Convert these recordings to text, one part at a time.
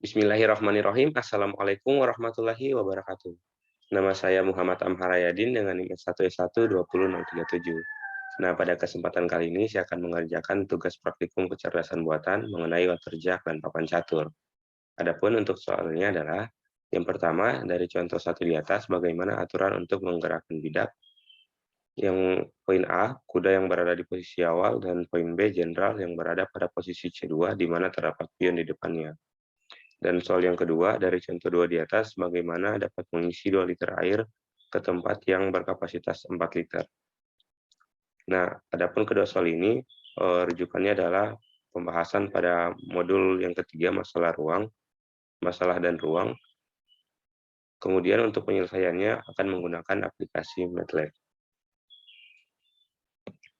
Bismillahirrahmanirrahim. Assalamualaikum warahmatullahi wabarakatuh. Nama saya Muhammad Amharayadin dengan NIM S1S12067. Nah, pada kesempatan kali ini saya akan mengerjakan tugas praktikum kecerdasan buatan mengenai waterjak dan papan catur. Adapun untuk soalnya adalah yang pertama dari contoh satu di atas bagaimana aturan untuk menggerakkan bidak. Yang poin A, kuda yang berada di posisi awal, dan poin B, jenderal yang berada pada posisi C2 di mana terdapat pion di depannya. Dan soal yang kedua, dari contoh 2 di atas, bagaimana dapat mengisi 2 liter air ke tempat yang berkapasitas 4 liter. Nah, adapun kedua soal ini, rujukannya adalah pembahasan pada modul yang ketiga, masalah ruang, masalah dan ruang. Kemudian untuk penyelesaiannya akan menggunakan aplikasi MATLAB.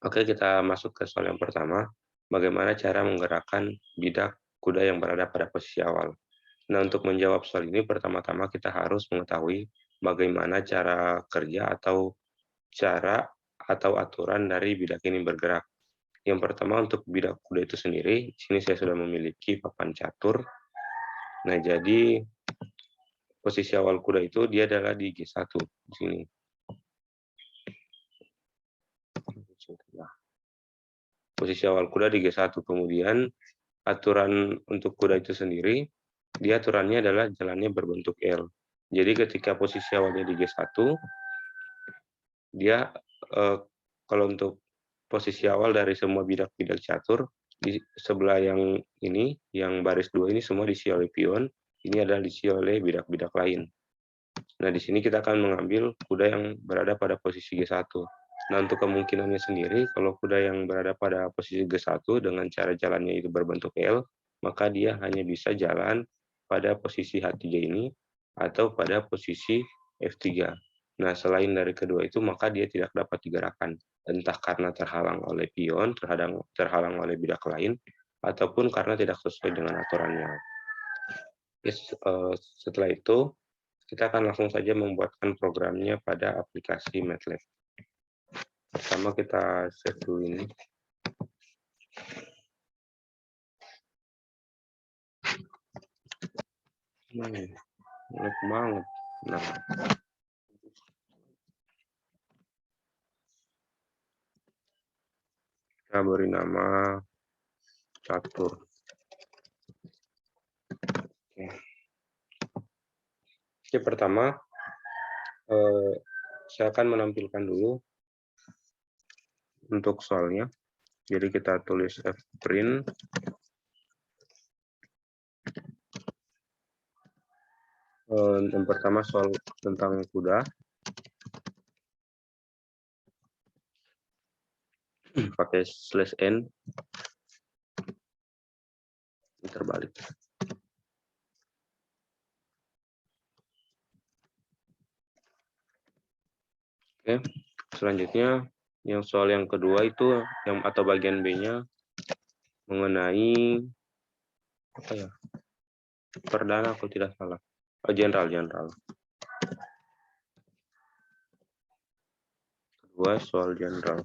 Oke, kita masuk ke soal yang pertama, bagaimana cara menggerakkan bidak kuda yang berada pada posisi awal. Nah, untuk menjawab soal ini, pertama-tama kita harus mengetahui bagaimana cara kerja atau cara atau aturan dari bidak ini bergerak. Yang pertama, untuk bidak kuda itu sendiri, di sini saya sudah memiliki papan catur. Nah, jadi posisi awal kuda itu dia adalah di G1 di sini. Posisi awal kuda di G1, kemudian aturan untuk kuda itu sendiri, dia aturannya adalah jalannya berbentuk L. Jadi ketika posisi awalnya di G1, dia kalau untuk posisi awal dari semua bidak-bidak catur, di sebelah yang ini, yang baris 2 ini semua diisi oleh pion, ini adalah diisi oleh bidak-bidak lain. Nah, di sini kita akan mengambil kuda yang berada pada posisi G1. Nah, untuk kemungkinannya sendiri, kalau kuda yang berada pada posisi G1 dengan cara jalannya itu berbentuk L, maka dia hanya bisa jalan pada posisi H3 ini atau pada posisi F3. Nah, selain dari kedua itu, maka dia tidak dapat digerakkan, entah karena terhalang oleh pion, terhalang oleh bidak lain, ataupun karena tidak sesuai dengan aturannya. Setelah itu, kita akan langsung saja membuatkan programnya pada aplikasi MATLAB. Pertama kita save dulu ini. Enak banget. Nah, kita beri nama catur. Oke, pertama saya akan menampilkan dulu untuk soalnya. Jadi kita tulis fprint yang pertama soal tentang kuda. Pakai /n terbalik. Oke, selanjutnya yang soal yang kedua itu yang atau bagian B-nya mengenai apa ya? Perdana aku tidak salah. Jenderal. Kedua soal jenderal.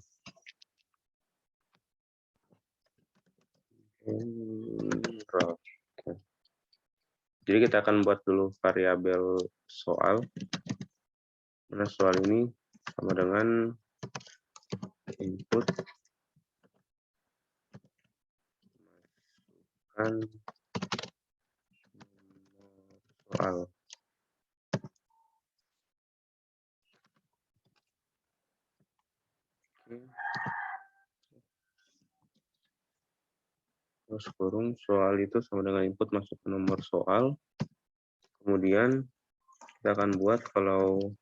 Jadi kita akan buat dulu variabel soal. Nah, soal ini sama dengan input kan soal. Terus kurung soal itu sama dengan input masuk ke nomor soal. Kemudian kita akan buat kalau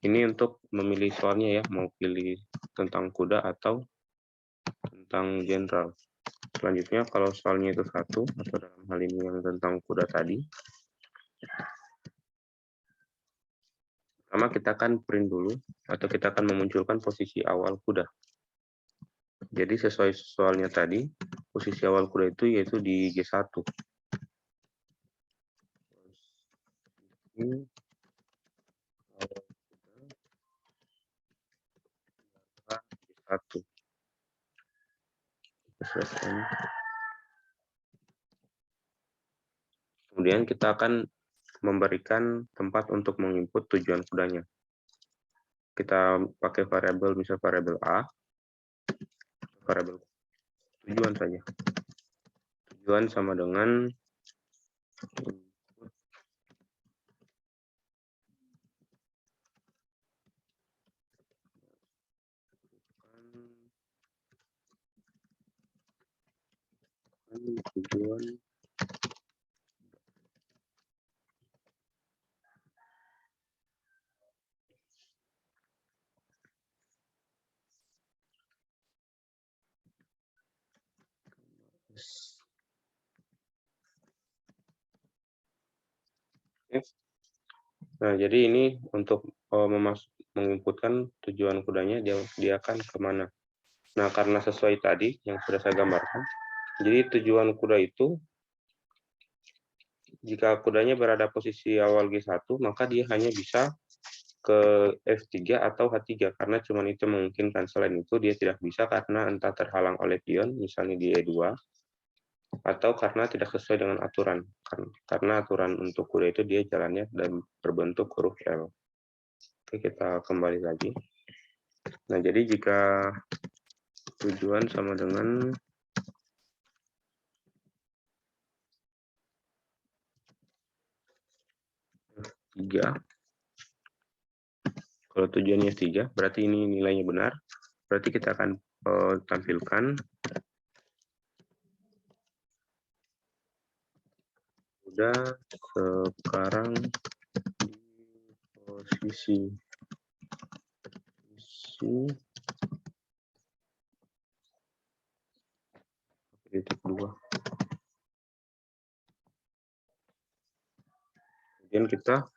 ini untuk memilih soalnya ya, mau pilih tentang kuda atau tentang jenderal. Selanjutnya kalau soalnya itu satu atau dalam hal ini yang tentang kuda tadi, pertama kita akan print dulu atau kita akan memunculkan posisi awal kuda. Jadi sesuai soalnya tadi, posisi awal kuda itu yaitu di G1. Ini G1. Kemudian kita akan memberikan tempat untuk menginput tujuan kudanya. Kita pakai variabel, misal variabel A, variabel tujuan saja. Tujuan sama dengan tujuan Nah, jadi ini untuk menginputkan tujuan kudanya, dia akan kemana. Nah, karena sesuai tadi yang sudah saya gambarkan, jadi tujuan kuda itu, jika kudanya berada posisi awal G1, maka dia hanya bisa ke F3 atau H3, karena cuma itu memungkinkan. Selain itu, dia tidak bisa karena entah terhalang oleh pion, misalnya di E2, atau karena tidak sesuai dengan aturan. Karena aturan untuk kuda itu dia jalannya dan berbentuk huruf L. Oke, kita kembali lagi. Nah, jadi jika tujuan sama dengan F3, kalau tujuannya F3, berarti ini nilainya benar. Berarti kita akan tampilkan udah sekarang di posisi titik 2. Kemudian kita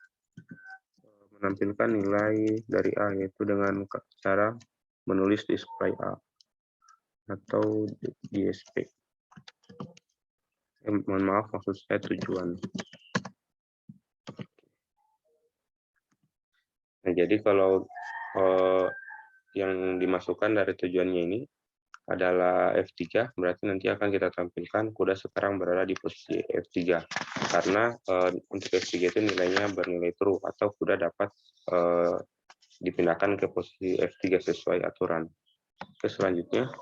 menampilkan nilai dari A, yaitu dengan cara menulis display A atau DSP. Mohon maaf, maksud saya tujuan. Nah, jadi kalau yang dimasukkan dari tujuannya ini adalah F3, berarti nanti akan kita tampilkan kuda sekarang berada di posisi F3. Karena untuk F3 itu nilainya bernilai true, atau kuda dapat dipindahkan ke posisi F3 sesuai aturan. Oke, selanjutnya.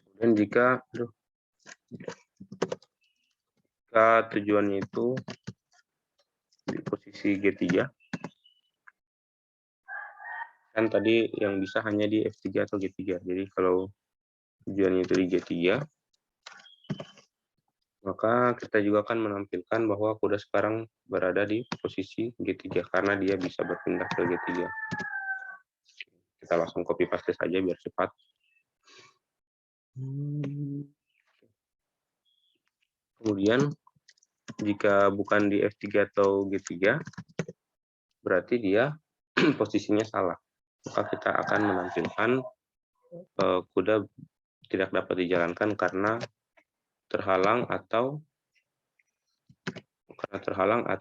Kemudian jika tujuannya itu di posisi G3, kan tadi yang bisa hanya di F3 atau G3. Jadi kalau tujuannya itu di G3, maka kita juga akan menampilkan bahwa kuda sekarang berada di posisi G3 karena dia bisa berpindah ke G3. Kita langsung copy paste saja biar cepat. Kemudian jika bukan di F3 atau G3, berarti dia posisinya salah. Maka kita akan menampilkan kuda tidak dapat dijalankan karena terhalang atau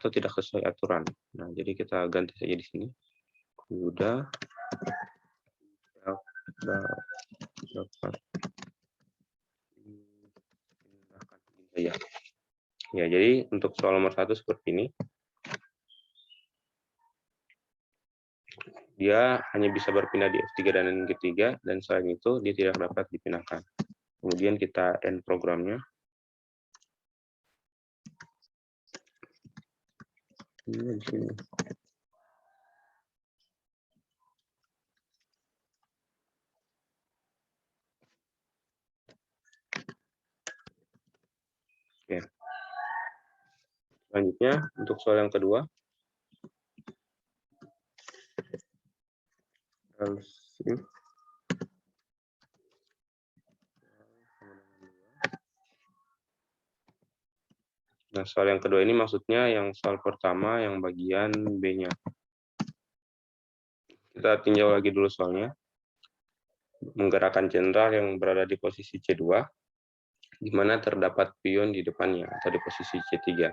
tidak sesuai aturan. Nah, jadi kita ganti saja di sini. Kuda dapat ya. Ya, jadi untuk soal nomor 1 seperti ini. Dia hanya bisa berpindah di F3 dan G3, dan selain itu dia tidak dapat dipindahkan. Kemudian kita end programnya. Ini di sini. Oke. Selanjutnya untuk soal yang kedua. Nah, soal yang kedua ini maksudnya yang soal pertama yang bagian B-nya. Kita tinjau lagi dulu soalnya. Menggerakkan jenderal yang berada di posisi C2, di mana terdapat pion di depannya atau di posisi C3.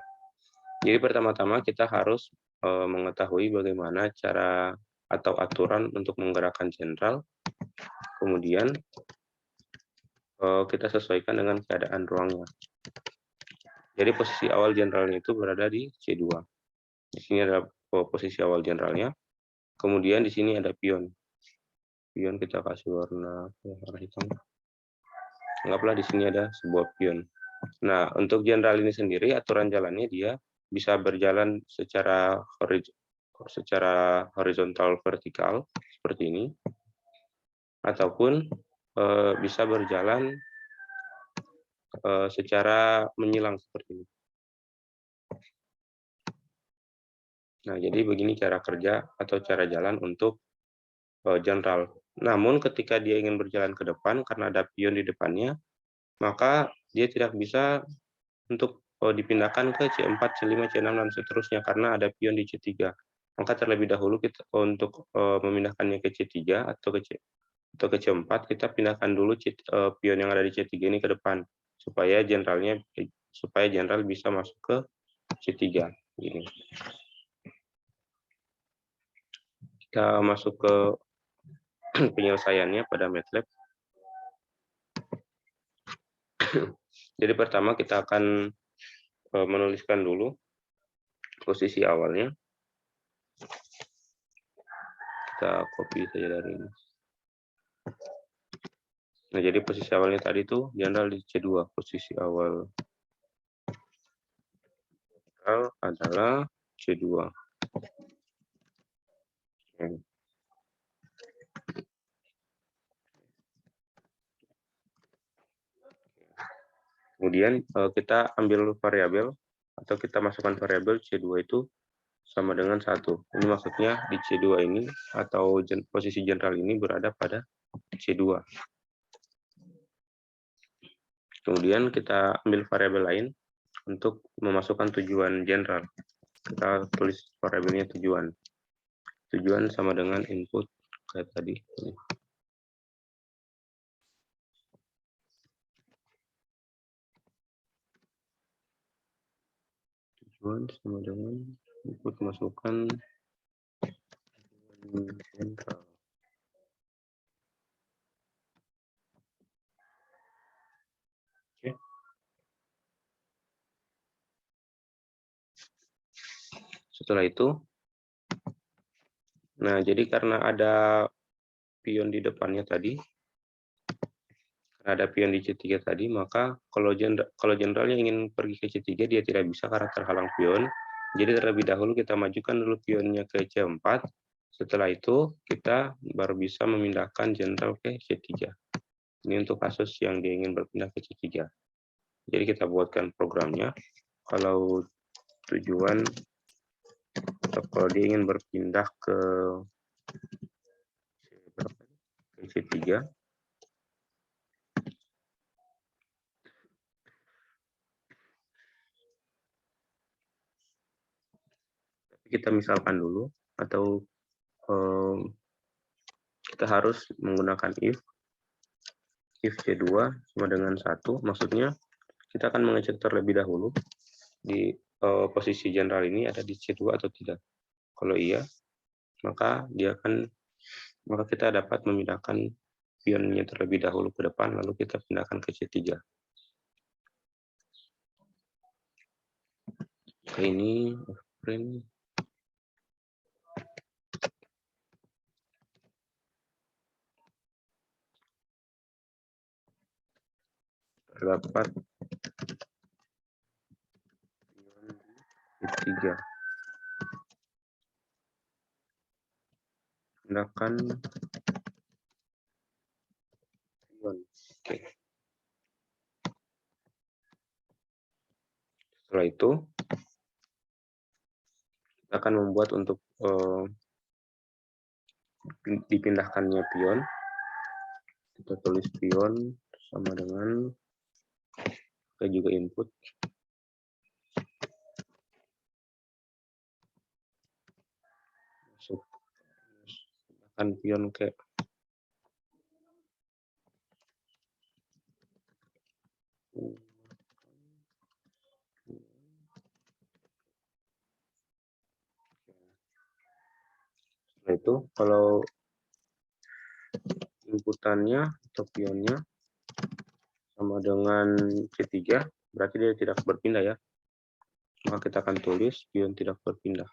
Jadi pertama-tama kita harus mengetahui bagaimana cara atau aturan untuk menggerakkan jenderal. Kemudian kita sesuaikan dengan keadaan ruangnya. Jadi posisi awal generalnya itu berada di C2. Di sini ada posisi awal generalnya. Kemudian di sini ada pion. Pion kita kasih warna hitam. Anggaplah di sini ada sebuah pion. Nah, untuk general ini sendiri aturan jalannya dia bisa berjalan secara horizontal vertikal seperti ini, ataupun bisa berjalan secara menyilang seperti ini. Nah, jadi begini cara kerja atau cara jalan untuk general. Namun ketika dia ingin berjalan ke depan karena ada pion di depannya, maka dia tidak bisa untuk dipindahkan ke C4, C5, C6 dan seterusnya karena ada pion di C3. Maka terlebih dahulu kita untuk memindahkannya ke C3 atau ke C4, kita pindahkan dulu pion yang ada di C3 ini ke depan supaya general bisa masuk ke C3 ini. Kita masuk ke penyelesaiannya pada MATLAB. Jadi pertama kita akan menuliskan dulu posisi awalnya. Kita copy saja dari ini. Nah, jadi posisi awalnya tadi itu general di C2. Posisi awal adalah C2. Kemudian kita ambil variabel atau kita masukkan variabel C2 itu sama dengan 1. Ini maksudnya di C2 ini atau posisi general ini berada pada C2. Kemudian kita ambil variabel lain untuk memasukkan tujuan general. Kita tulis variabelnya tujuan. Tujuan sama dengan input kayak tadi. Tujuan sama dengan input masukkan general. Oke. Setelah itu, nah jadi karena ada pion di depannya tadi, ada pion di C3 tadi, maka kalau generalnya ingin pergi ke C3, dia tidak bisa karena terhalang pion. Jadi terlebih dahulu kita majukan dulu pionnya ke C4. Setelah itu kita baru bisa memindahkan general ke C3. Ini untuk kasus yang dia ingin berpindah ke C3. Jadi kita buatkan programnya. Kalau tujuan atau kalau dia ingin berpindah ke C3, kita misalkan dulu atau kita harus menggunakan if C2 sama dengan 1, maksudnya kita akan mengecek terlebih dahulu di posisi general ini ada di C2 atau tidak. Kalau iya, maka kita dapat memindahkan pionnya terlebih dahulu ke depan, lalu kita pindahkan ke C3. Oke, ini frame. Terdapat C3. Pindahkan pion. Oke. Setelah itu, kita akan membuat untuk dipindahkannya pion. Kita tulis pion sama dengan kita juga input. Masukkan pion ke Nah, itu kalau inputannya atau pionnya sama dengan C3, berarti dia tidak berpindah ya. Maka kita akan tulis pion tidak berpindah.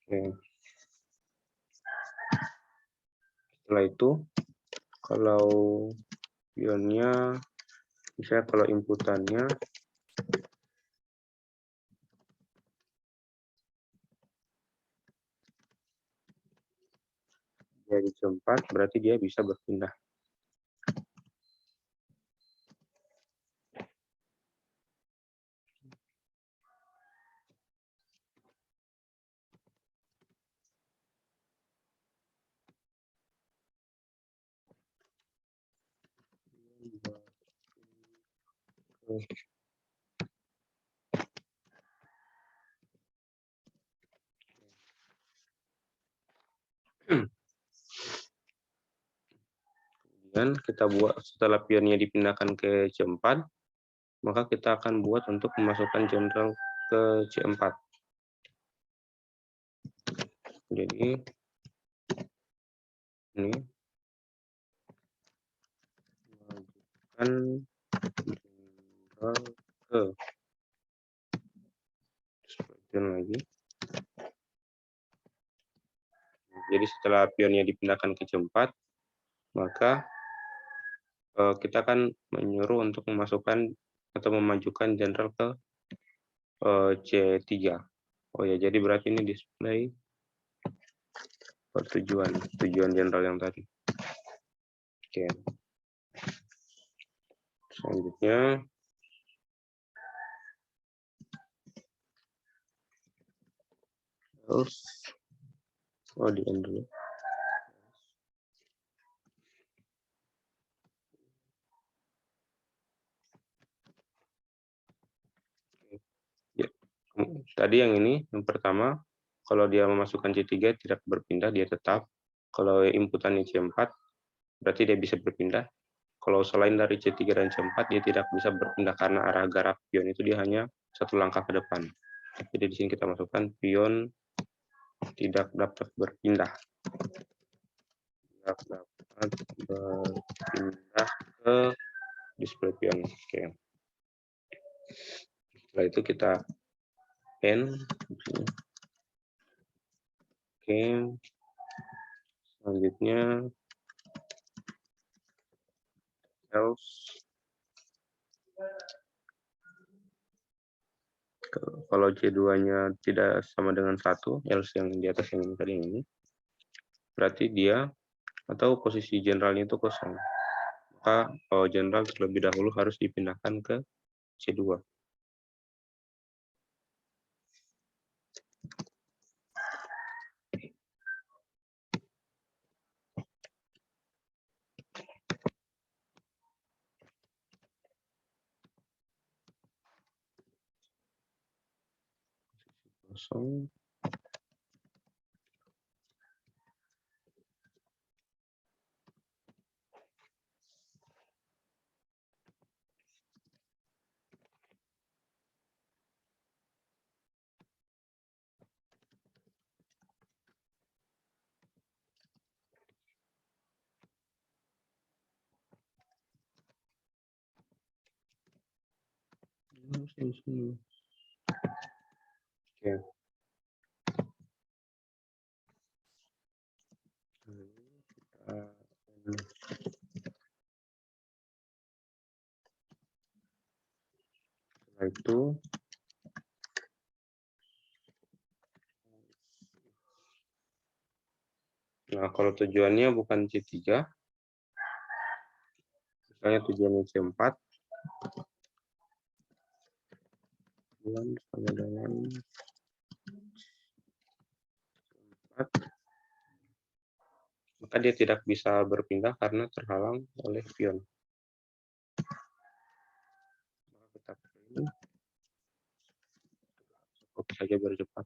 Oke. Setelah itu, kalau pionnya, misalnya kalau inputannya jadi C4, berarti dia bisa berpindah. Kemudian kita buat setelah pionnya dipindahkan ke C4, maka kita akan buat untuk memasukkan jenderal ke C4. Jadi ini masukkan jenderal ke lagi. Jadi setelah pionnya dipindahkan ke C4, maka kita akan menyuruh untuk memasukkan atau memajukan jenderal ke C3. Oh ya, jadi berarti ini display tujuan jenderal yang tadi. Oke. Selanjutnya terus di end dulu. Ya. Tadi yang ini, yang pertama, kalau dia memasukkan C3 tidak berpindah, dia tetap. Kalau inputannya C4, berarti dia bisa berpindah. Kalau selain dari C3 dan C4, dia tidak bisa berpindah karena arah gerak pion itu dia hanya satu langkah ke depan. Jadi di sini kita masukkan pion tidak dapat berpindah. Tidak dapat berpindah ke display pion. Oke. Setelah itu kita end. Oke. Selanjutnya else. Kalau C2-nya tidak sama dengan 1, else yang di atas yang ini tadi ini, berarti dia atau posisi jenderalnya itu kosong. Maka jenderal terlebih dahulu harus dipindahkan ke C2. Kosong. Oke. Setelah itu kalau tujuannya bukan C3, misalnya tujuannya C4, sama dengan C4, maka dia tidak bisa berpindah karena terhalang oleh pion. Oke saja biar cepat.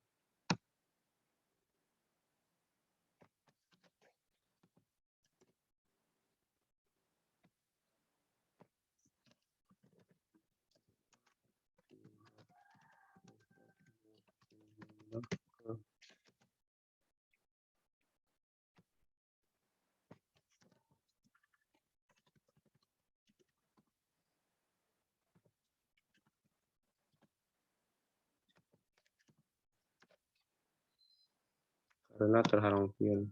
Karena terhalang pion.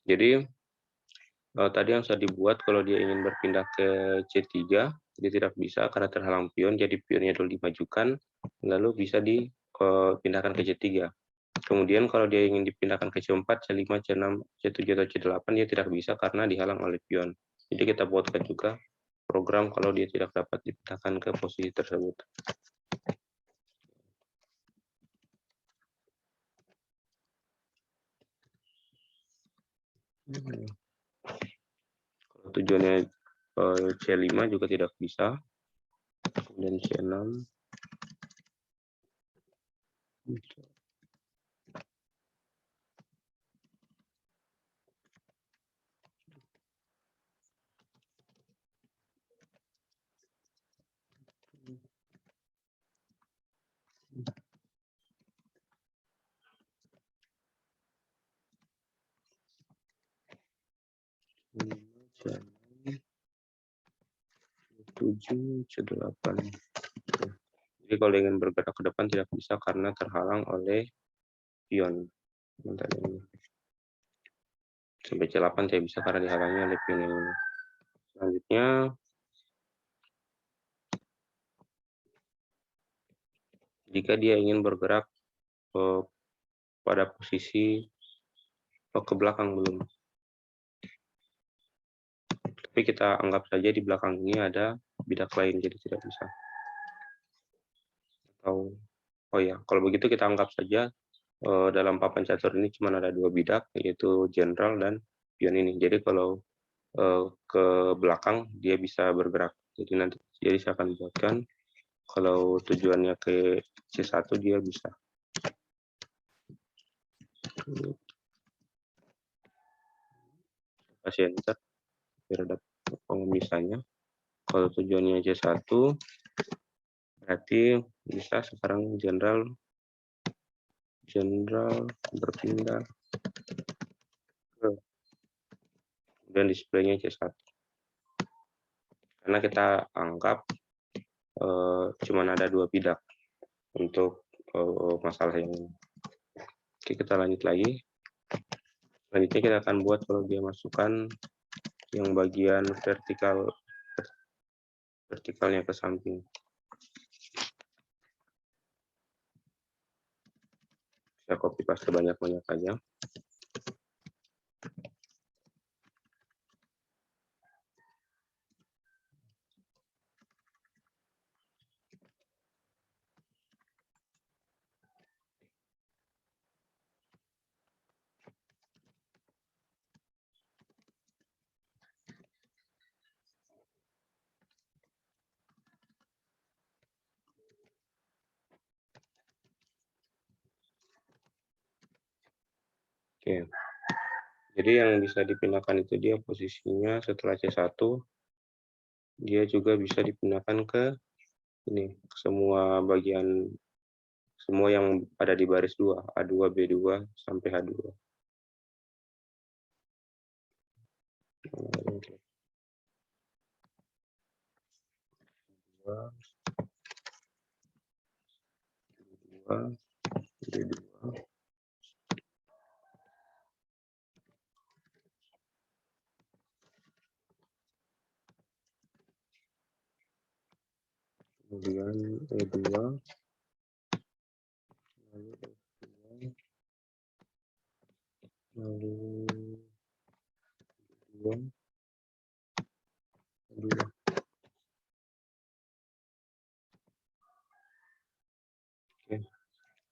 Jadi tadi yang sudah dibuat kalau dia ingin berpindah ke C3, dia tidak bisa karena terhalang pion, jadi pionnya dulu dimajukan, lalu bisa dipindahkan ke C3. Kemudian kalau dia ingin dipindahkan ke C4, C5, C6, C7, atau C8, dia tidak bisa karena dihalang oleh pion. Jadi kita buatkan juga program kalau dia tidak dapat dipindahkan ke posisi tersebut. Kalau tujuannya C5 juga tidak bisa. Kemudian C6. C7, C8. Jadi kalau ingin bergerak ke depan tidak bisa karena terhalang oleh pion. Sampai C8 tidak bisa karena dihalangi oleh pion ini. Selanjutnya, jika dia ingin bergerak pada posisi ke belakang belum. Tapi kita anggap saja di belakang ini ada bidak lain, jadi tidak bisa. Atau, oh ya, kalau begitu kita anggap saja dalam papan catur ini cuma ada 2 bidak, yaitu jenderal dan pion ini. Jadi kalau ke belakang dia bisa bergerak. Jadi saya akan buatkan kalau tujuannya ke C1 dia bisa. Kasih enter biar ada pemisahannya. Kalau tujuannya C1 berarti bisa sekarang jenderal berpindah ke, kemudian displaynya C1. Karena kita anggap cuma ada 2 bidak untuk masalah ini. Oke, kita lanjut lagi. Selanjutnya kita akan buat kalau dia masukkan yang bagian vertikalnya ke samping. Saya copy paste banyak-banyak aja. Oke. Jadi yang bisa dipindahkan itu dia posisinya setelah C1, dia juga bisa dipindahkan ke ini, semua bagian, semua yang ada di baris 2, A2, B2, sampai H2. Kemudian E2, lalu E2,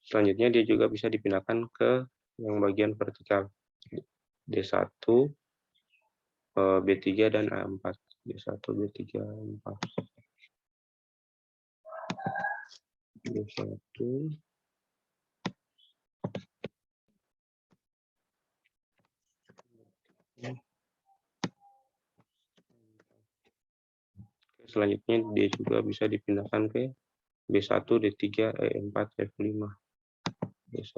Selanjutnya dia juga bisa dipindahkan ke yang bagian vertikal. D1, B3, dan A4. D1, B3, A4. D1. Selanjutnya dia juga bisa dipindahkan ke B1, D3, E4, F5. B1.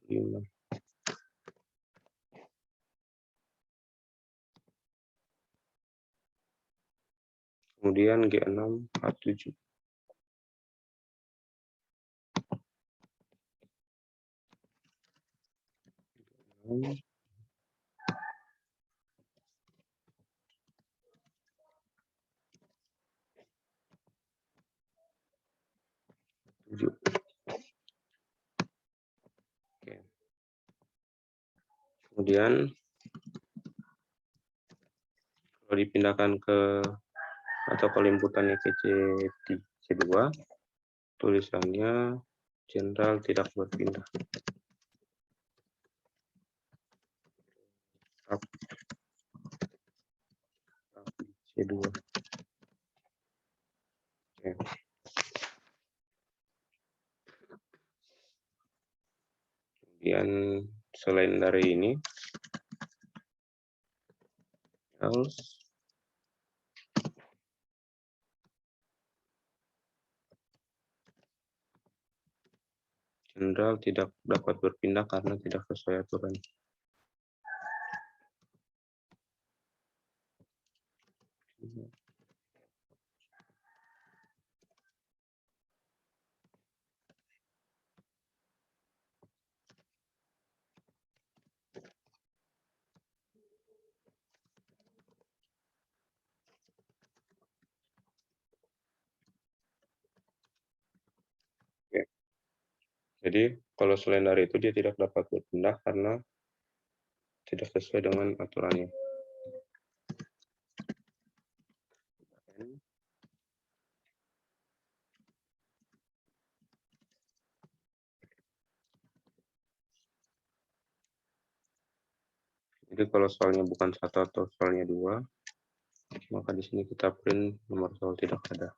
F5. Kemudian G6, H7. Oke. Kemudian kalau dipindahkan ke atau kalau inputannya ke C2, tulisannya jenderal tidak berpindah. C2. Oke. Kemudian selain dari ini, else jenderal tidak dapat berpindah karena tidak sesuai aturan. Oke. Jadi kalau selain dari itu dia tidak dapat berpindah karena tidak sesuai dengan aturannya. Jadi kalau soalnya bukan 1 atau soalnya 2, maka di sini kita print nomor soal tidak ada.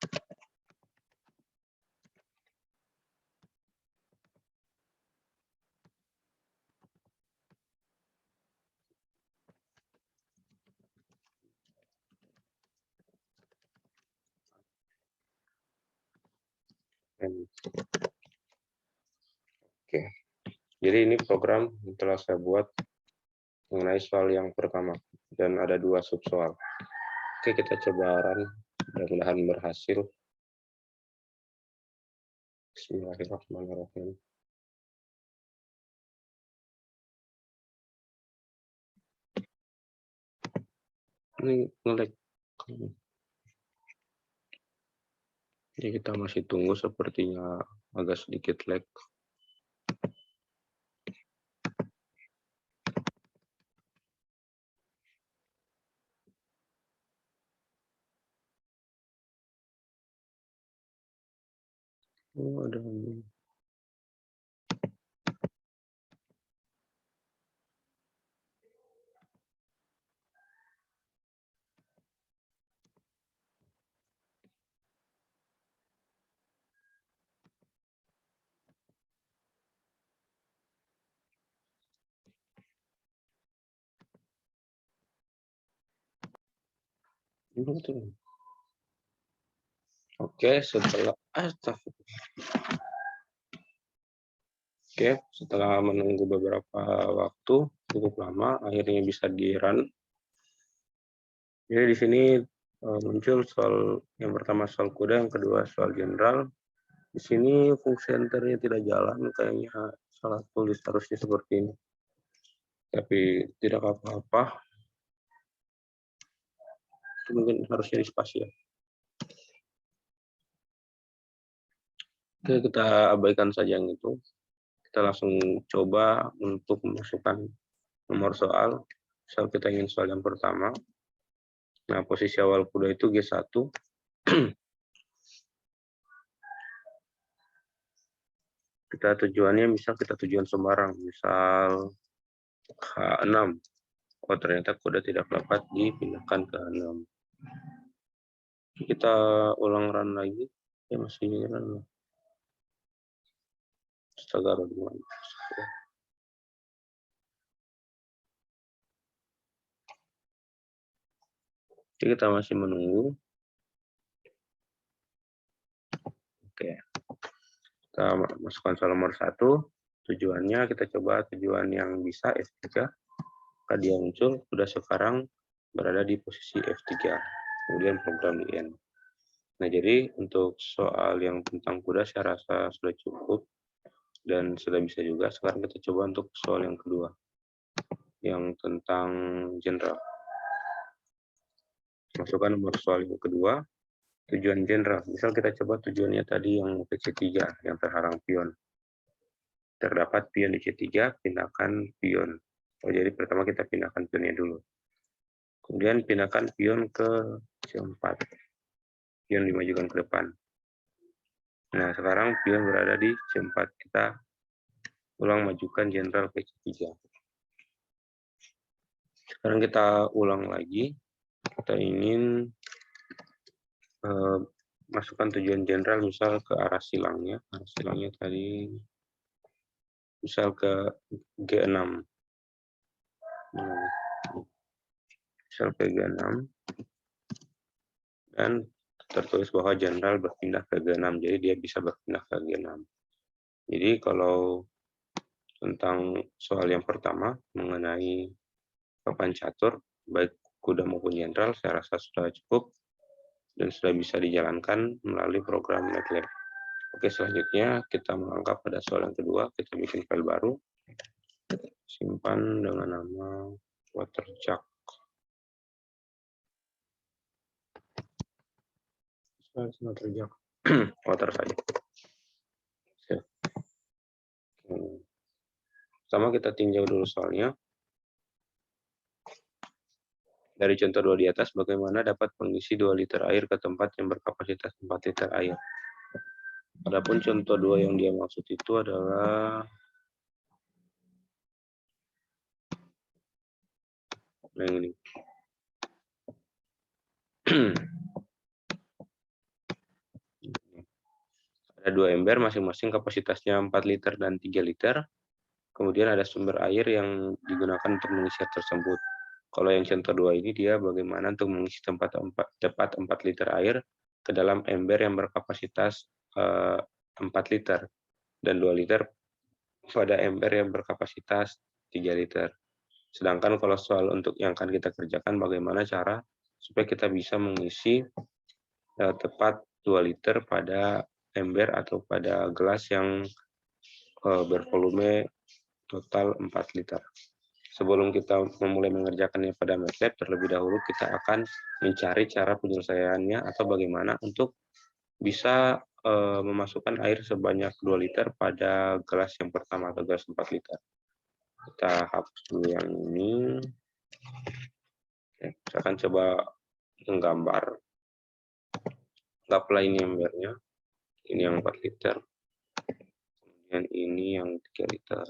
Oke. Jadi ini program yang telah saya buat mengenai soal yang pertama dan ada 2 subsoal. Oke, kita coba run, mudah-mudahan berhasil. Bismillahirrahmanirrahim. Ini nge-lag. Jadi kita masih tunggu, sepertinya agak sedikit lag. Oh, ada ini. Oke, setelah menunggu beberapa waktu cukup lama, akhirnya bisa di-run. Jadi di sini muncul soal yang pertama soal kuda, yang kedua soal jenderal. Di sini fungsi enternya tidak jalan, kayaknya salah tulis, harusnya seperti ini. Tapi tidak apa-apa. Mungkin harusnya di spasi ya. Oke, kita abaikan saja yang itu. Kita langsung coba untuk memasukkan nomor soal. Misal kita ingin soal yang pertama. Nah, posisi awal kuda itu G1. Kita tujuannya misal kita tujuan Semarang, misal H6. Oh, ternyata kuda tidak dapat dipindahkan ke H6. Kita ulang run lagi. Ya, masih run. Astaga, gimana? Jadi kita masih menunggu. Oke. Kita masukkan soal nomor 1. Tujuannya kita coba tujuan yang bisa F3. Maka dia muncul, sudah sekarang berada di posisi F3. Kemudian program di N. Nah, jadi untuk soal yang tentang kuda saya rasa sudah cukup dan sudah bisa juga. Sekarang kita coba untuk soal yang kedua, yang tentang jenderal. Masukkan nomor soal yang kedua, tujuan jenderal. Misal kita coba tujuannya tadi yang ke C3, yang terharang pion. Terdapat pion di C3, pindahkan pion. Oh, jadi pertama kita pindahkan pionnya dulu. Kemudian pindahkan pion ke C4. Pion dimajukan ke depan. Nah, sekarang pion berada di C4. Kita ulang majukan jenderal ke C3. Sekarang kita ulang lagi. Kita ingin masukkan tujuan jenderal misal ke arah silangnya. Arah silangnya tadi misal ke G6. Misal ke G6. Dan tertulis bahwa jenderal berpindah ke G6. Jadi dia bisa berpindah ke G6. Jadi kalau tentang soal yang pertama mengenai papan catur, baik kuda maupun jenderal, saya rasa sudah cukup dan sudah bisa dijalankan melalui program MATLAB. Oke, selanjutnya kita melangkah pada soal yang kedua. Kita bikin file baru, simpan dengan nama waterjug. Waterjug, water saja. Pertama kita tinjau dulu soalnya. Dari contoh 2 di atas, bagaimana dapat mengisi 2 liter air ke tempat yang berkapasitas 4 liter air. Adapun contoh 2 yang dia maksud itu adalah yang ini. Ada 2 ember, masing-masing kapasitasnya 4 liter dan 3 liter. Kemudian ada sumber air yang digunakan untuk mengisi air tersebut. Kalau yang contoh 2 ini dia bagaimana untuk mengisi tepat 4 liter air ke dalam ember yang berkapasitas 4 liter dan 2 liter pada ember yang berkapasitas 3 liter. Sedangkan kalau soal untuk yang akan kita kerjakan bagaimana cara supaya kita bisa mengisi tepat 2 liter pada ember atau pada gelas yang bervolume total 4 liter. Sebelum kita memulai mengerjakannya pada MATLAB, terlebih dahulu kita akan mencari cara penyelesaiannya atau bagaimana untuk bisa memasukkan air sebanyak 2 liter pada gelas yang pertama atau gelas 4 liter. Kita hapus dulu yang ini. Oke, saya akan coba menggambar. Anggaplah ini embernya. Ini yang 4 liter. Kemudian ini yang 3 liter.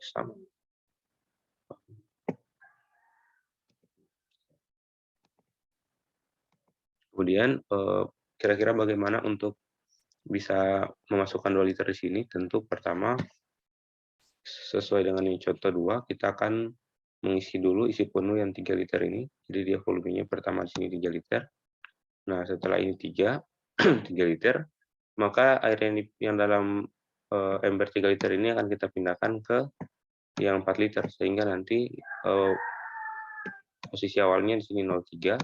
Sama. Kemudian kira-kira bagaimana untuk bisa memasukkan 2 liter di sini? Tentu pertama sesuai dengan yang contoh 2, kita akan mengisi dulu isi penuh yang 3 liter ini. Jadi dia volumenya pertama di sini 3 liter. Nah, setelah ini 3 liter, maka air yang dalam ember 3 liter ini akan kita pindahkan ke yang 4 liter sehingga nanti posisi awalnya di sini 0,3.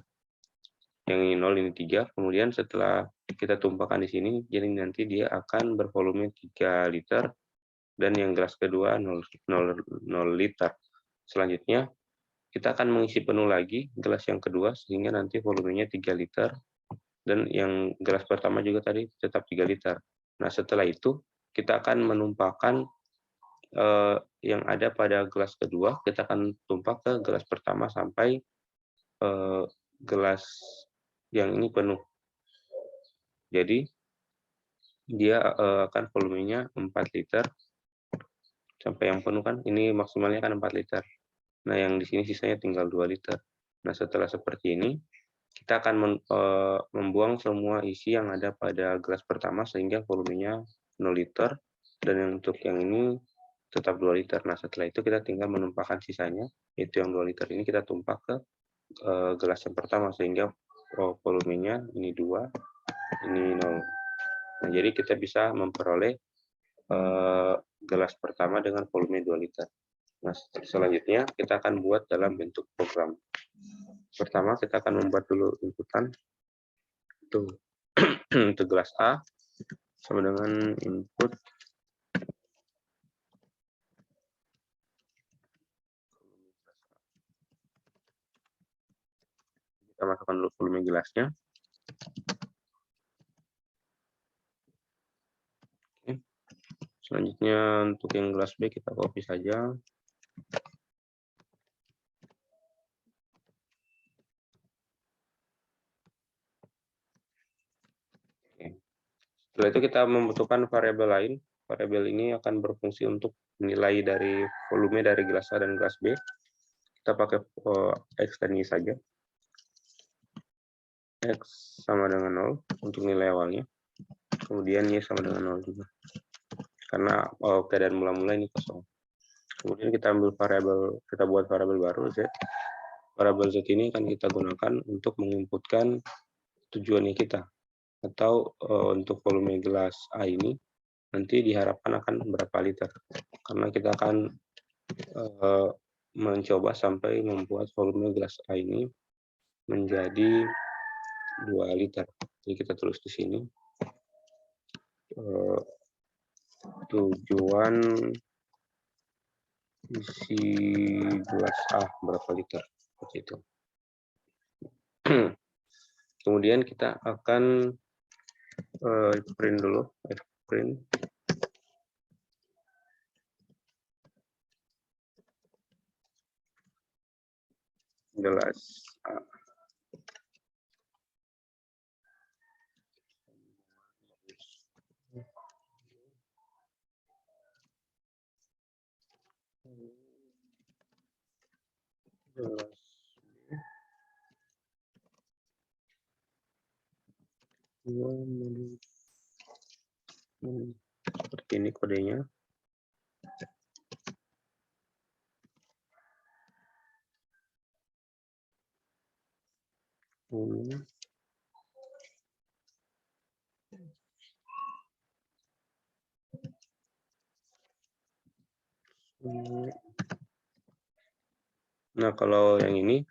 Yang ini 0, ini 3. Kemudian setelah kita tumpahkan di sini, jadi nanti dia akan bervolume 3 liter. Dan yang gelas kedua 0 liter. Selanjutnya, kita akan mengisi penuh lagi gelas yang kedua, sehingga nanti volumenya 3 liter. Dan yang gelas pertama juga tadi tetap 3 liter. Nah, setelah itu, kita akan menumpahkan yang ada pada gelas kedua, kita akan tumpah ke gelas pertama sampai gelas yang ini penuh. Jadi dia akan volumenya 4 liter sampai yang penuh kan, ini maksimalnya kan 4 liter. Nah, yang di sini sisanya tinggal 2 liter. Nah, setelah seperti ini, kita akan membuang semua isi yang ada pada gelas pertama sehingga volumenya 0 liter, dan yang untuk yang ini tetap 2 liter. Nah, setelah itu kita tinggal menumpahkan sisanya, yaitu yang 2 liter ini kita tumpah ke gelas yang pertama sehingga volumenya ini 2, ini 0. Nah, jadi kita bisa memperoleh gelas pertama dengan volume 2 liter. Nah, selanjutnya kita akan buat dalam bentuk program. Pertama, kita akan membuat dulu inputan. Tuh, untuk gelas A sama dengan input kita masukkan dulu volume gelasnya. Oke. Selanjutnya untuk yang gelas B kita copy saja. Oke. Setelah itu kita membutuhkan variabel lain. Variabel ini akan berfungsi untuk nilai dari volume dari gelas A dan gelas B. Kita pakai X dan Y saja. X sama dengan 0 untuk nilai awalnya. Kemudian Y sama dengan 0 juga. Karena keadaan mula-mula ini kosong. Kemudian kita ambil variabel, kita buat variabel baru Z. Variabel Z ini akan kita gunakan untuk menginputkan tujuannya kita. Atau untuk volume gelas A ini nanti diharapkan akan berapa liter. Karena kita akan mencoba sampai membuat volume gelas A ini menjadi 2 liter. Jadi kita tulis di sini. Tujuan isi gelas A berapa liter, seperti itu. Kemudian kita akan print dulu, print gelas A. Seperti ini kodenya. Nah, kalau yang ini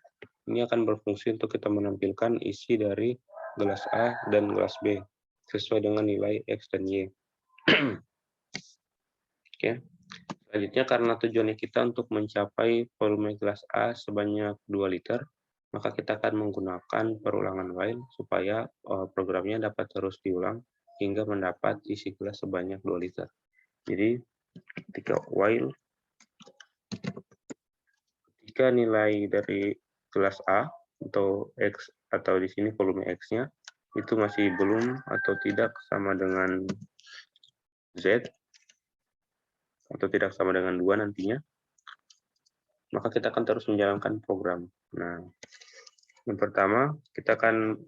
akan berfungsi untuk kita menampilkan isi dari gelas A dan gelas B sesuai dengan nilai X dan Y. Oke. Selanjutnya, karena tujuannya kita untuk mencapai volume gelas A sebanyak 2 liter, maka kita akan menggunakan perulangan while supaya programnya dapat terus diulang hingga mendapat isi gelas sebanyak 2 liter. Jadi, ketika while, jika nilai dari gelas A atau X atau di sini volume X-nya itu masih belum atau tidak sama dengan Z atau tidak sama dengan 2 nantinya, maka kita akan terus menjalankan program. Nah, yang pertama kita akan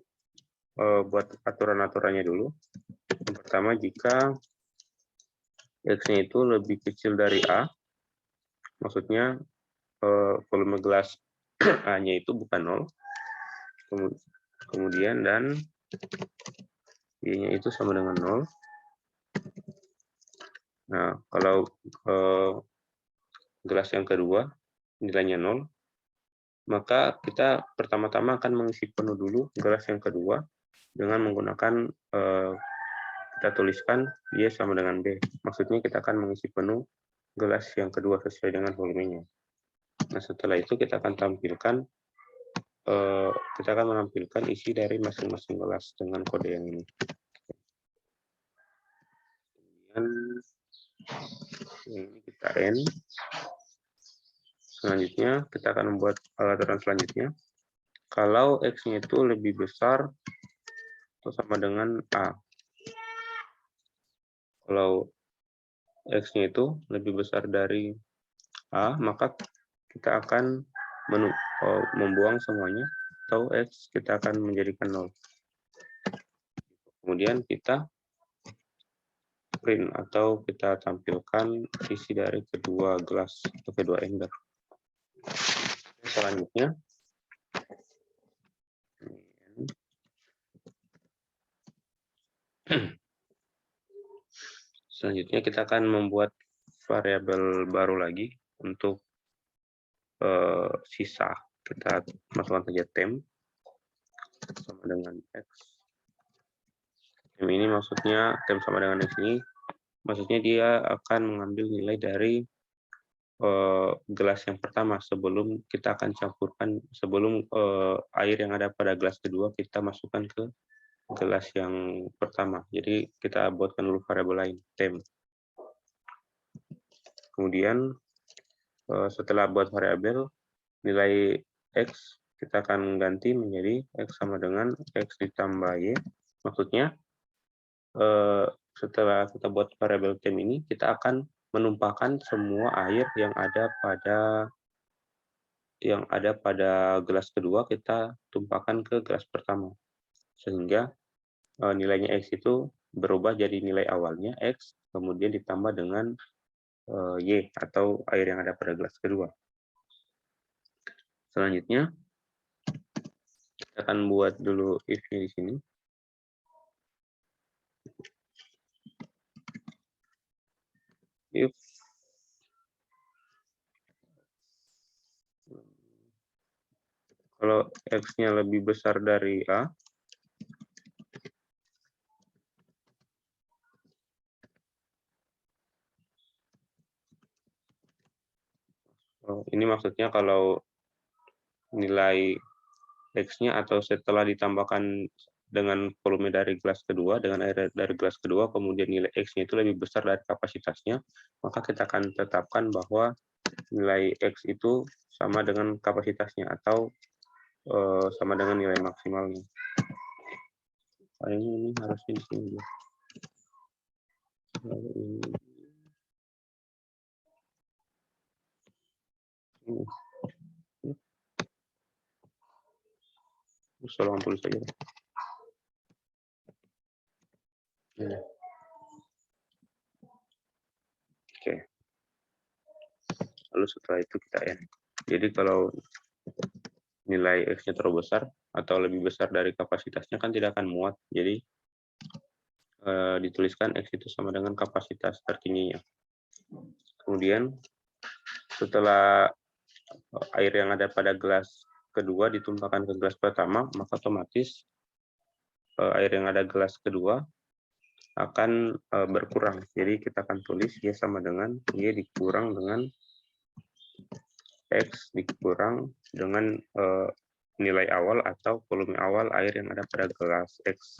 buat aturan-aturannya dulu. Yang pertama, jika X-nya itu lebih kecil dari A, maksudnya volume gelas A-nya itu bukan 0, kemudian dan Y-nya itu sama dengan 0. Nah, kalau gelas yang kedua nilainya 0, maka kita pertama-tama akan mengisi penuh dulu gelas yang kedua dengan menggunakan kita tuliskan Y sama dengan B. Maksudnya kita akan mengisi penuh gelas yang kedua sesuai dengan volumenya. Nah, setelah itu kita akan menampilkan isi dari masing-masing gelas dengan kode yang ini. ini kita N. Selanjutnya kita akan membuat aturan selanjutnya. Kalau X-nya itu lebih besar atau sama dengan A. Kalau X-nya itu lebih besar dari A, maka kita akan membuang semuanya, atau X kita akan menjadikan 0. Kemudian kita print atau kita tampilkan isi dari kedua gelas atau kedua ember. Selanjutnya, kita akan membuat variabel baru lagi untuk sisa. Kita masukkan saja temp sama dengan X. Temp ini maksudnya temp sama dengan X ini maksudnya dia akan mengambil nilai dari gelas yang pertama sebelum kita akan campurkan, sebelum air yang ada pada gelas kedua kita masukkan ke gelas yang pertama. Jadi kita buatkan dulu variabel lain, temp. Kemudian setelah buat variabel, nilai X kita akan ganti menjadi X sama dengan X ditambah Y. Maksudnya setelah kita buat variabel temp ini, kita akan menumpahkan semua air yang ada pada gelas kedua, kita tumpahkan ke gelas pertama. Sehingga nilainya X itu berubah jadi nilai awalnya X, kemudian ditambah dengan Y atau air yang ada pada gelas kedua. Selanjutnya, kita akan buat dulu if-nya di sini. If kalau X-nya lebih besar dari A, ini maksudnya kalau nilai X-nya atau setelah ditambahkan dengan volume dari gelas kedua, dengan air dari gelas kedua, kemudian nilai X-nya itu lebih besar dari kapasitasnya, maka kita akan tetapkan bahwa nilai X itu sama dengan kapasitasnya atau sama dengan nilai maksimalnya. Ini harusnya di sini. Tolong tulis saja. Oke. Lalu setelah itu kita N. Jadi kalau nilai X-nya terlalu besar atau lebih besar dari kapasitasnya kan tidak akan muat. Jadi dituliskan X itu sama dengan kapasitas tertingginya. Kemudian setelah air yang ada pada gelas kedua ditumpahkan ke gelas pertama, maka otomatis air yang ada gelas kedua akan berkurang. Jadi kita akan tulis Y sama dengan Y dikurang dengan X dikurang dengan nilai awal atau volume awal air yang ada pada gelas X.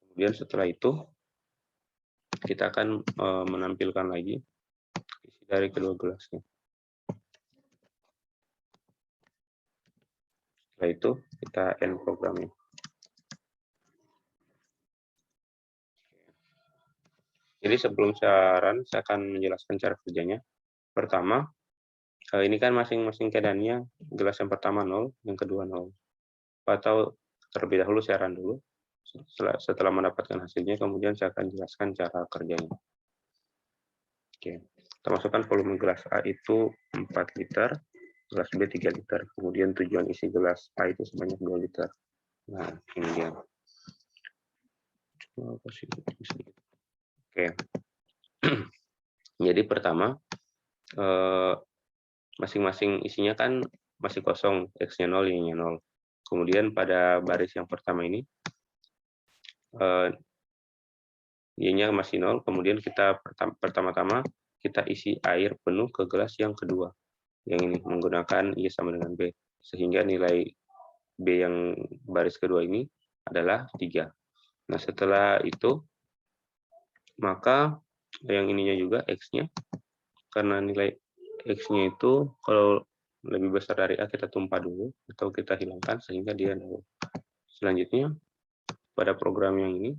Kemudian setelah itu kita akan menampilkan lagi isi dari kedua gelasnya. Setelah itu kita end programnya. Jadi sebelum saya akan menjelaskan cara kerjanya. Pertama, ini kan masing-masing keadaannya gelas yang pertama 0, yang kedua 0. Atau terlebih dahulu saya run dulu. Setelah mendapatkan hasilnya, kemudian saya akan jelaskan cara kerjanya. Oke, kita masukkan volume gelas A itu 4 liter, gelas B 3 liter. Kemudian tujuan isi gelas A itu sebanyak 2 liter. Nah, ini dia. Oke. Jadi pertama, masing-masing isinya kan masih kosong, X-nya 0, Y-nya 0. Kemudian pada baris yang pertama ini, Y-nya masih 0, kemudian kita pertama-tama kita isi air penuh ke gelas yang kedua. Yang ini menggunakan Y sama dengan B. Sehingga nilai B yang baris kedua ini adalah 3. Nah, setelah itu maka yang ininya juga X-nya, karena nilai X-nya itu kalau lebih besar dari A kita tumpah dulu atau kita hilangkan sehingga dia 0. Selanjutnya pada program yang ini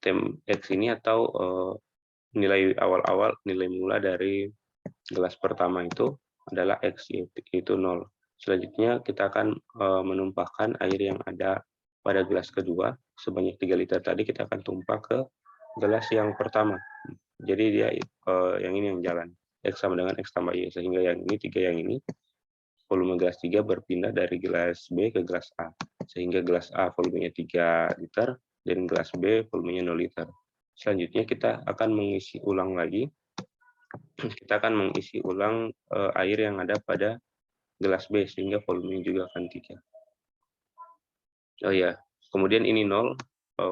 tem X ini atau nilai awal-awal, nilai mula dari gelas pertama itu adalah X, yaitu 0. Selanjutnya kita akan menumpahkan air yang ada pada gelas kedua sebanyak 3 liter tadi kita akan tumpah ke gelas yang pertama. Jadi dia yang ini yang jalan. X sama dengan X tambah Y, sehingga yang ini 3 yang ini volume gelas 3 berpindah dari gelas B ke gelas A. Sehingga gelas A volumenya 3 liter dan gelas B volumenya 0 liter. Selanjutnya kita akan mengisi ulang lagi. Kita akan mengisi ulang air yang ada pada gelas B sehingga volumenya juga akan 3. Oh ya, kemudian ini 0,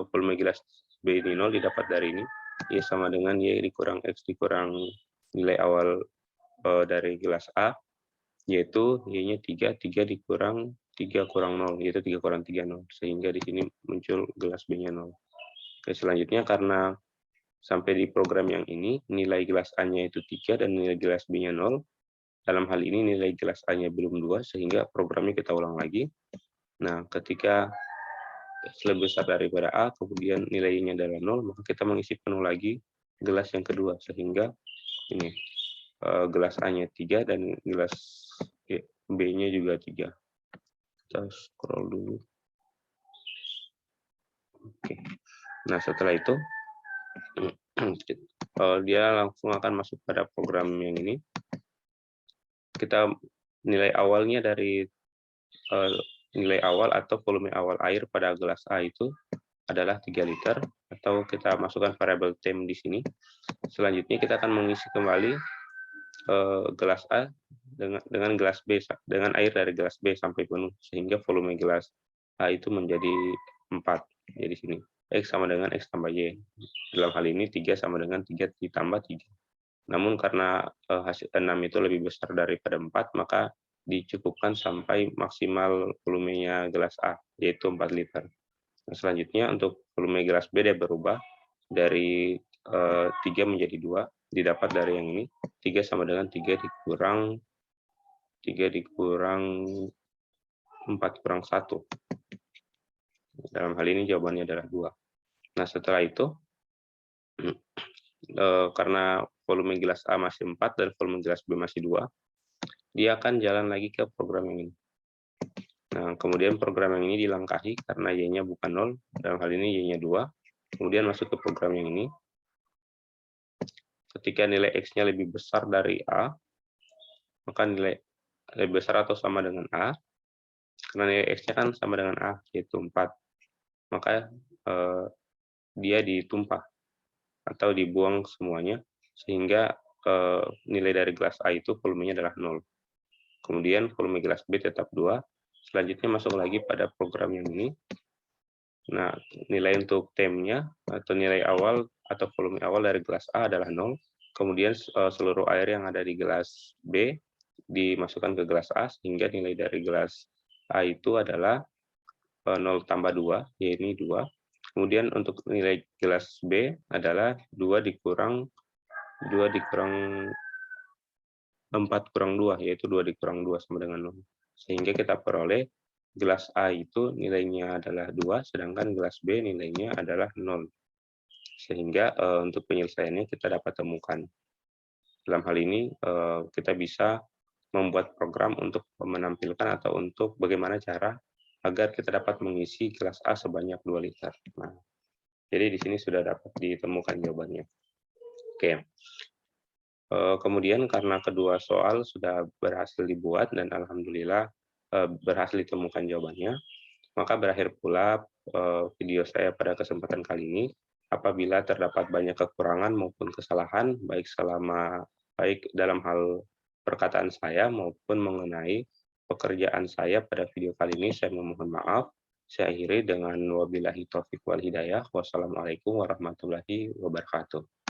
volume gelas B ini 0 didapat dari ini. Y sama dengan Y dikurang X dikurang nilai awal dari gelas A, yaitu Y-nya 3, 3 dikurang 3 kurang 0, yaitu 3 kurang 3, 0. Sehingga di sini muncul gelas B-nya 0. Oke, selanjutnya karena sampai di program yang ini, nilai gelas A-nya itu 3 dan nilai gelas B-nya 0. Dalam hal ini nilai gelas A-nya belum 2, sehingga programnya kita ulang lagi. Nah, ketika lebih besar daripada A, kemudian nilainya adalah 0, maka kita mengisi penuh lagi gelas yang kedua, sehingga ini gelas A-nya 3 dan gelas B-nya juga 3. Kita scroll dulu. Oke. Nah, setelah itu dia langsung akan masuk pada program yang ini. Kita nilai awalnya dari nilai awal atau volume awal air pada gelas A itu adalah 3 liter, atau kita masukkan variabel temp di sini. Selanjutnya kita akan mengisi kembali gelas A dengan gelas B, dengan air dari gelas B sampai penuh, sehingga volume gelas A itu menjadi 4. Jadi sini X sama dengan X tambah Y. Dalam hal ini 3 sama dengan 3 ditambah 3. Namun karena hasil 6 itu lebih besar daripada 4, maka dicukupkan sampai maksimal volumenya gelas A, yaitu 4 liter. Nah, selanjutnya untuk volume gelas B dia berubah dari 3 menjadi 2, didapat dari yang ini. 3 sama dengan 3 dikurang 4 kurang 1. Dalam hal ini jawabannya adalah 2. Nah, setelah itu, karena volume gelas A masih 4 dan volume gelas B masih 2, dia akan jalan lagi ke program yang ini. Nah, kemudian program yang ini dilangkahi karena Y-nya bukan 0, dalam hal ini Y-nya 2. Kemudian masuk ke program yang ini. Ketika nilai X-nya lebih besar dari A, maka nilai lebih besar atau sama dengan A, karena nilai X-nya kan sama dengan A, yaitu 4, maka dia ditumpah atau dibuang semuanya, sehingga nilai dari gelas A itu volumenya adalah 0. Kemudian volume gelas B tetap 2. Selanjutnya masuk lagi pada program yang ini. Nah, nilai untuk temnya atau nilai awal atau volume awal dari gelas A adalah 0. Kemudian seluruh air yang ada di gelas B dimasukkan ke gelas A, sehingga nilai dari gelas A itu adalah 0 tambah 2, yaitu 2. Kemudian untuk nilai gelas B adalah 2 dikurang 4 kurang 2, yaitu 2 dikurang 2 sama dengan 0. Sehingga kita peroleh gelas A itu nilainya adalah 2, sedangkan gelas B nilainya adalah 0. Sehingga untuk penyelesaiannya kita dapat temukan. Dalam hal ini kita bisa membuat program untuk menampilkan atau untuk bagaimana cara agar kita dapat mengisi gelas A sebanyak 2 liter. Nah, jadi di sini sudah dapat ditemukan jawabannya. Oke. Kemudian karena kedua soal sudah berhasil dibuat dan alhamdulillah berhasil ditemukan jawabannya, maka berakhir pula video saya pada kesempatan kali ini. Apabila terdapat banyak kekurangan maupun kesalahan, baik dalam hal perkataan saya maupun mengenai pekerjaan saya pada video kali ini, saya memohon maaf. Saya akhiri dengan wabillahi taufiq wal hidayah. Wassalamualaikum warahmatullahi wabarakatuh.